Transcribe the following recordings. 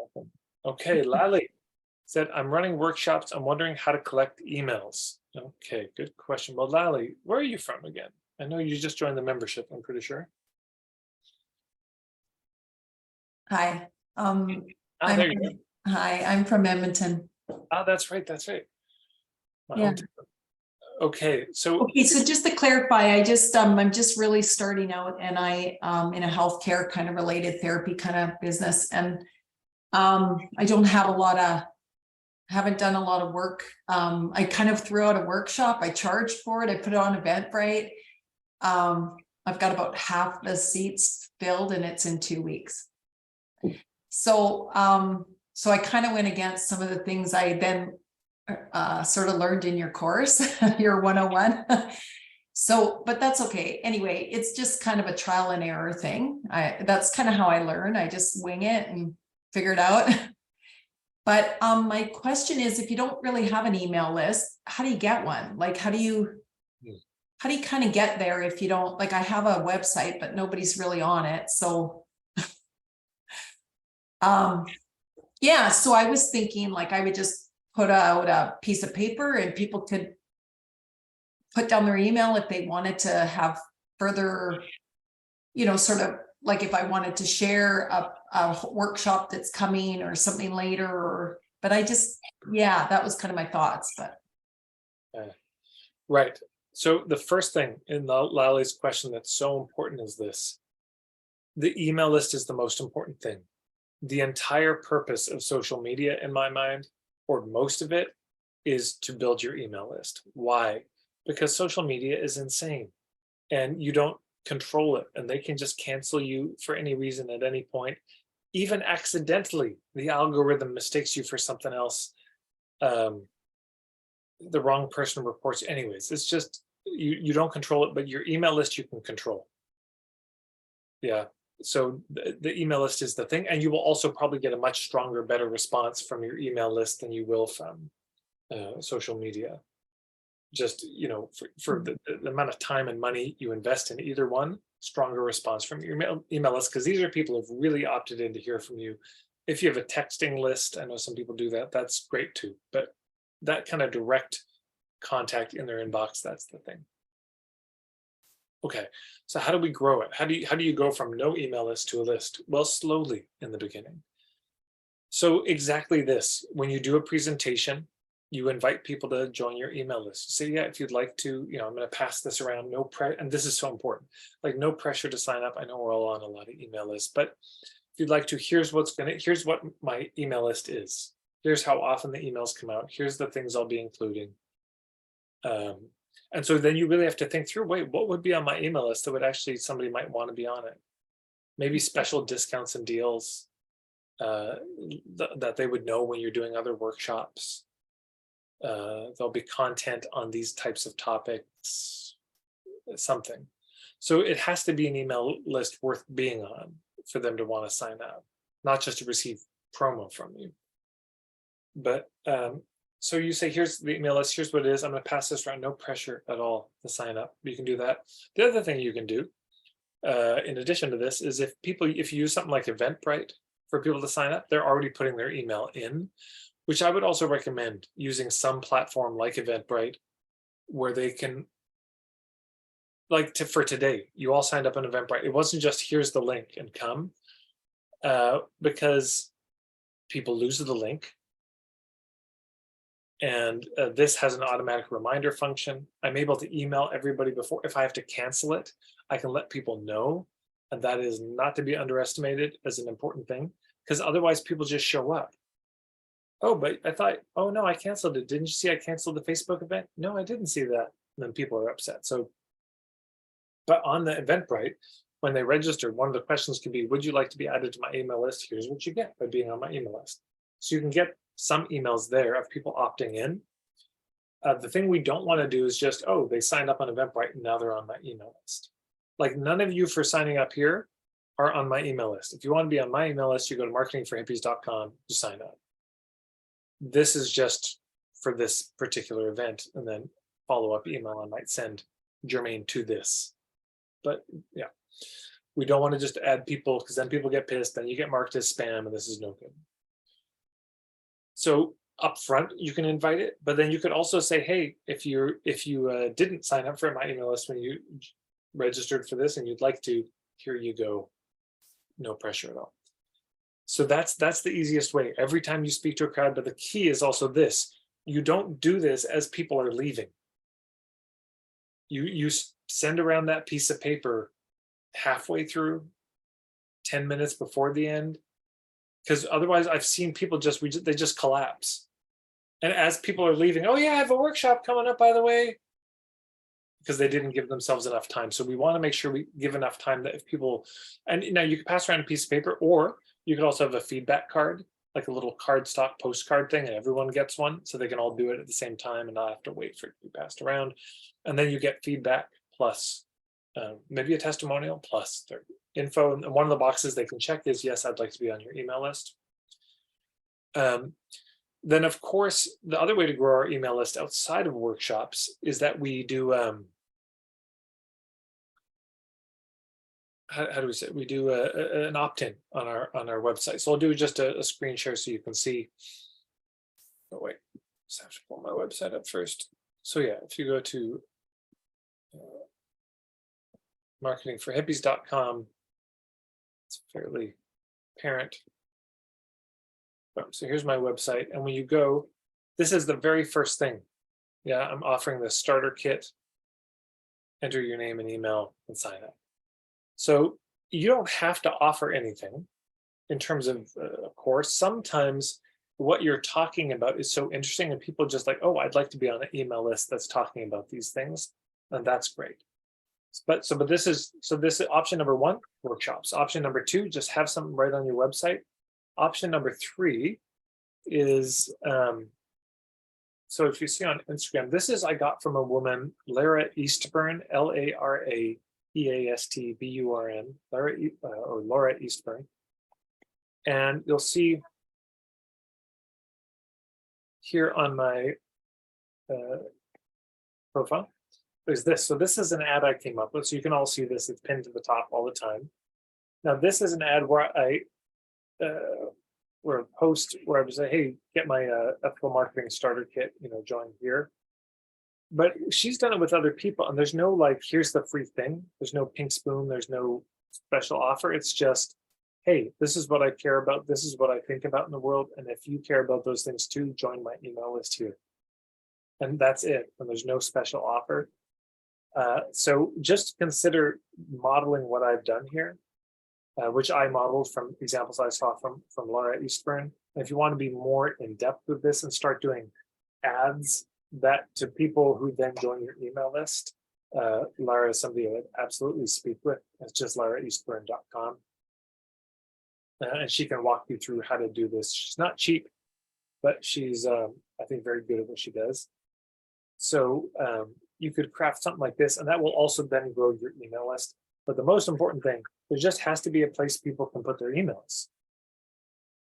welcome. Okay, Lally said, I'm running workshops. I'm wondering how to collect emails. Okay, good question. Well, Lally, where are you from again? I know you just joined the membership, I'm pretty sure. Hi. There you go. Hi, I'm from Edmonton. That's right. That's right. My Yeah. hometown. Okay, so Just to clarify, I'm just really starting out, and I in a healthcare kind of related therapy kind of business, and I don't have haven't done a lot of work. I kind of threw out a workshop. I charged for it. I put it on Eventbrite. I've got about half the seats filled, and it's in 2 weeks. So I kind of went against some of the things I then sort of learned in your course, your 101. So, but that's okay. Anyway, it's just kind of a trial and error thing. That's kind of how I learn. I just wing it and figure it out. But my question is, if you don't really have an email list, how do you get one? Like, how do you kind of get there if you don't, like, I have a website, but nobody's really on it. So yeah, so I was thinking, like, I would just put out a piece of paper and people could put down their email if they wanted to have further, sort of like if I wanted to share a workshop that's coming or something later, but yeah, that was kind of my thoughts, but. Right. So the first thing in Lally's question that's so important is this. The email list is the most important thing. The entire purpose of social media, in my mind, or most of it, is to build your email list. Why? Because social media is insane and you don't control it, and they can just cancel you for any reason at any point. Even accidentally, the algorithm mistakes you for something else. The wrong person reports anyways. It's just, you don't control it, but your email list you can control. Yeah. So the email list is the thing, and you will also probably get a much stronger, better response from your email list than you will from social media. Just, for the amount of time and money you invest in either one, stronger response from your email list, because these are people who've really opted in to hear from you. If you have a texting list, I know some people do that, that's great too, but that kind of direct contact in their inbox, that's the thing. Okay, so how do we grow it? How do you go from no email list to a list? Well, slowly in the beginning. So exactly this, when you do a presentation, you invite people to join your email list. You say, yeah, if you'd like to, I'm going to pass this around, no pressure, and this is so important, like no pressure to sign up. I know we're all on a lot of email lists, but if you'd like to, here's what my email list is. Here's how often the emails come out. Here's the things I'll be including. And so then you really have to think through, wait, what would be on my email list that would actually, somebody might want to be on it? Maybe special discounts and deals that they would know when you're doing other workshops. There'll be content on these types of topics, something. So it has to be an email list worth being on for them to want to sign up, not just to receive promo from you. But so you say, here's the email list, here's what it is. I'm going to pass this around, no pressure at all to sign up. You can do that. The other thing you can do, in addition to this, is if you use something like Eventbrite for people to sign up, they're already putting their email in, which I would also recommend using some platform like Eventbrite, where they can, for today, you all signed up on Eventbrite. It wasn't just here's the link and come, because people lose the link. And this has an automatic reminder function. I'm able to email everybody before. If I have to cancel it, I can let people know. And that is not to be underestimated as an important thing, because otherwise people just show up. Oh, but I thought, oh no, I canceled it. Didn't you see I canceled the Facebook event? No, I didn't see that. And then people are upset. So, but on the Eventbrite, when they register, one of the questions can be, would you like to be added to my email list? Here's what you get by being on my email list. So you can get some emails there of people opting in. The thing we don't want to do is just, oh, they signed up on Eventbrite and now they're on my email list. Like, none of you for signing up here are on my email list. If you want to be on my email list, you go to marketingforhippies.com to sign up. This is just for this particular event, and then follow-up email I might send germane to this. But yeah, we don't want to just add people, because then people get pissed, then you get marked as spam, and this is no good. So up front, you can invite it, but then you could also say, hey, if you didn't sign up for my email list when you registered for this and you'd like to, here you go. No pressure at all. So that's the easiest way every time you speak to a crowd. But the key is also this: you don't do this as people are leaving. You send around that piece of paper halfway through, 10 minutes before the end, because otherwise I've seen people they just collapse. And as people are leaving, oh yeah, I have a workshop coming up, by the way, because they didn't give themselves enough time. So we want to make sure we give enough time that if people, and now you can pass around a piece of paper, or you could also have a feedback card, like a little cardstock postcard thing, and everyone gets one, so they can all do it at the same time and not have to wait for it to be passed around. And then you get feedback plus maybe a testimonial plus their info. And one of the boxes they can check is, yes, I'd like to be on your email list. Then, of course, the other way to grow our email list outside of workshops is that we do, how do we say it? We do an opt-in on our website. So I'll do just a screen share so you can see. Oh wait, just have to pull my website up first. So yeah, if you go to marketingforhippies.com, it's fairly apparent. So here's my website, and when you go, this is the very first thing. Yeah, I'm offering the starter kit. Enter your name and email and sign up. So you don't have to offer anything in terms of course. Sometimes what you're talking about is so interesting and people just like, oh, I'd like to be on an email list that's talking about these things, and that's great. But this is option number one, workshops. Option number two, just have something right on your website. Option number three is, so if you see on Instagram, this is I got from a woman, Lara Eastburn, LARAEASTBURN, Laura Eastburn. And you'll see here on my profile, there's this. So this is an ad I came up with. So you can all see this, it's pinned to the top all the time. Now this is an ad where I a post where I would say, hey, get my ethical marketing starter kit, join here. But she's done it with other people, and there's no like, here's the free thing. There's no pink spoon. There's no special offer. It's just, hey, this is what I care about. This is what I think about in the world. And if you care about those things too, join my email list here. And that's it. And there's no special offer. So just consider modeling what I've done here. Which I modeled from examples I saw from Laura Eastburn. And if you want to be more in depth with this and start doing ads that to people who then join your email list, Laura is somebody I would absolutely speak with. It's just lauraeastburn.com. And she can walk you through how to do this. She's not cheap, but she's, I think, very good at what she does. So you could craft something like this, and that will also then grow your email list. But the most important thing, there just has to be a place people can put their emails.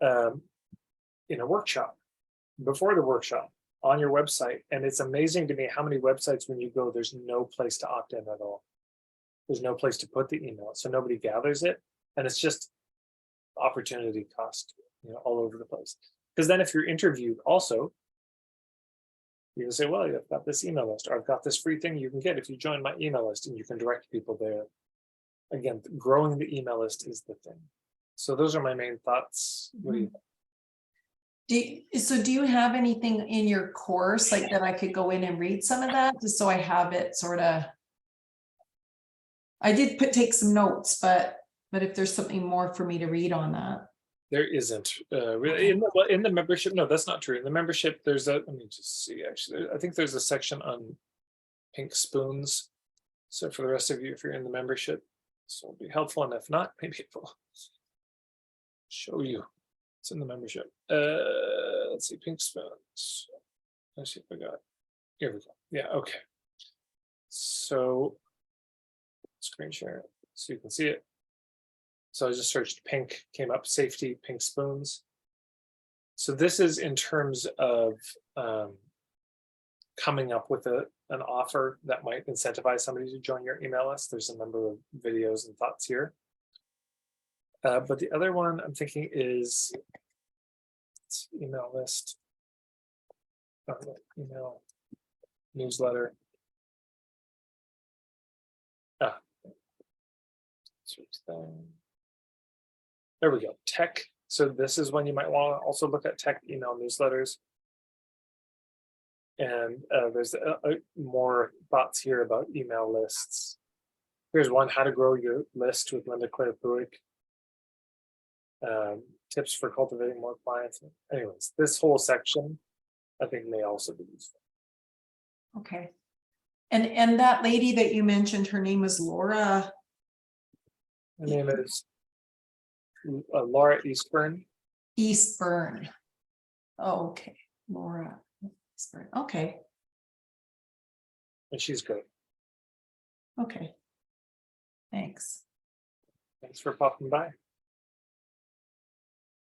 In a workshop, before the workshop, on your website. And it's amazing to me how many websites when you go, there's no place to opt in at all. There's no place to put the email. So nobody gathers it. And it's just opportunity cost, all over the place. Because then if you're interviewed also, you can say, well, I've got this email list, or I've got this free thing you can get if you join my email list, and you can direct people there. Again, growing the email list is the thing. So those are my main thoughts. What do you think? Do you have anything in your course like that I could go in and read some of that, just so I have it sort of? I did take some notes, but if there's something more for me to read on that. There isn't really in the membership. No, that's not true. In the membership, there's let me just see, actually, I think there's a section on pink spoons. So for the rest of you, if you're in the membership, this will be helpful. And if not, maybe it will show you. It's in the membership. Let's see, pink spoons. Let's see if I got it. Here we go. Yeah, okay. So screen share so you can see it. So I just searched pink, came up safety, pink spoons. So this is in terms of coming up with an offer that might incentivize somebody to join your email list. There's a number of videos and thoughts here. But the other one I'm thinking is email list. Email, newsletter. Search them. There we go. Tech. So this is when you might want to also look at tech email newsletters. And there's more thoughts here about email lists. Here's one: how to grow your list with Linda Claire Puig. Tips for cultivating more clients. Anyways, this whole section I think may also be useful. Okay. And that lady that you mentioned, her name was Laura. Her name is Laura Eastburn. Eastburn. Oh, okay. Laura Eastburn. Okay. And she's great. Okay. Thanks. Thanks for popping by.